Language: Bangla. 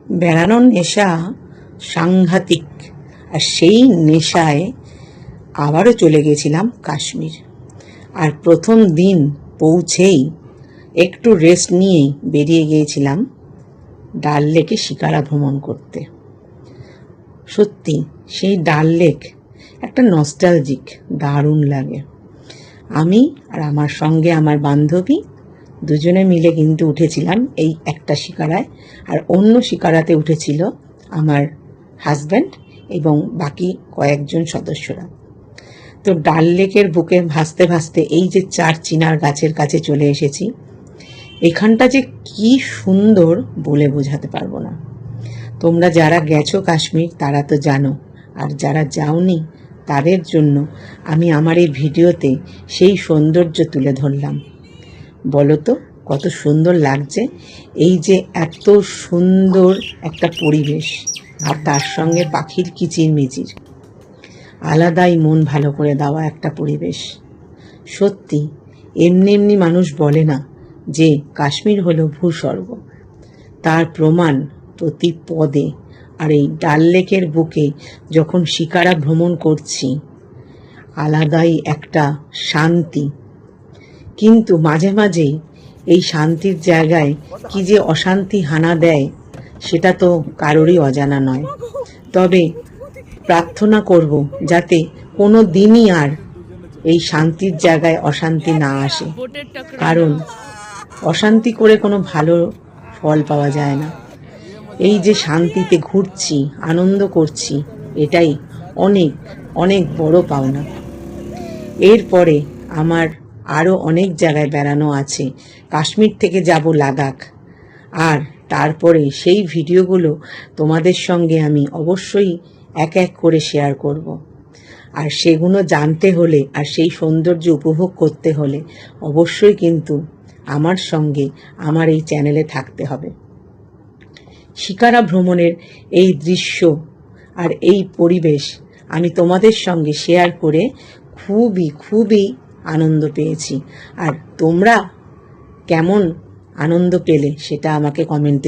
বেড়ানোর নেশা সাংঘাতিক, আর সেই নেশায় আবারও চলে গেছিলাম কাশ্মীর। আর প্রথম দিন পৌঁছেই একটু রেস্ট নিয়েই বেরিয়ে গিয়েছিলাম ডাল লেকে শিকারা ভ্রমণ করতে। সত্যি সেই ডাল লেক একটা নস্টালজিক, দারুণ লাগে। আমি আর আমার সঙ্গে আমার বান্ধবী দুজনে মিলে কিন্তু উঠেছিলাম এই একটা শিকারায়, আর অন্য শিকারাতে উঠেছিল আমার হাজব্যান্ড এবং বাকি কয়েকজন সদস্যরা। তো ডাল লেকের বুকে ভাসতে ভাসতে এই যে চার চিনার গাছের কাছে চলে এসেছি। এখানটা যে কি সুন্দর বলে বোঝাতে পারবো না। তোমরা যারা গেছো কাশ্মীর তারা তো জানো, আর যারা যাওনি তাদের জন্য আমি আমার এই ভিডিওতে সেই সৌন্দর্য তুলে ধরলাম। বলো তো কত সুন্দর লাগছে এই যে এত সুন্দর একটা পরিবেশ, আর তার সঙ্গে পাখির কিচিরমিচির, আলাদাই মন ভালো করে দেওয়া একটা পরিবেশ। সত্যি এমনি এমনি মানুষ বলে না যে কাশ্মীর হলো ভূস্বর্গ, তার প্রমাণ প্রতি পদে। আর এই ডাল লেকের বুকে যখন শিকারা ভ্রমণ করছি, আলাদাই একটা শান্তি। কিন্তু মাঝে মাঝেই এই শান্তির জায়গায় কি যে অশান্তি হানা দেয় সেটা তো কারোরই অজানা নয়। তবে প্রার্থনা করব যাতে কোনো দিনই আর এই শান্তির জায়গায় অশান্তি না আসে, কারণ অশান্তি করে কোনো ভালো ফল পাওয়া যায় না। এই যে শান্তিতে ঘুরছি, আনন্দ করছি, এটাই অনেক অনেক বড় পাওনা। এরপরে আমার আরও অনেক জায়গায় বেড়ানো আছে। কাশ্মীর থেকে যাব লাদাখ, আর তারপরে সেই ভিডিওগুলো তোমাদের সঙ্গে আমি অবশ্যই এক এক করে শেয়ার করব। আর সেগুলো জানতে হলে আর সেই সৌন্দর্য উপভোগ করতে হলে অবশ্যই কিন্তু আমার সঙ্গে আমার এই চ্যানেলে থাকতে হবে। শিকারা ভ্রমণের এই দৃশ্য আর এই পরিবেশ আমি তোমাদের সঙ্গে শেয়ার করে খুবই খুবই আনন্দ পেয়েছি। আর তোমরা কেমন আনন্দ পেলে সেটা আমাকে কমেন্টে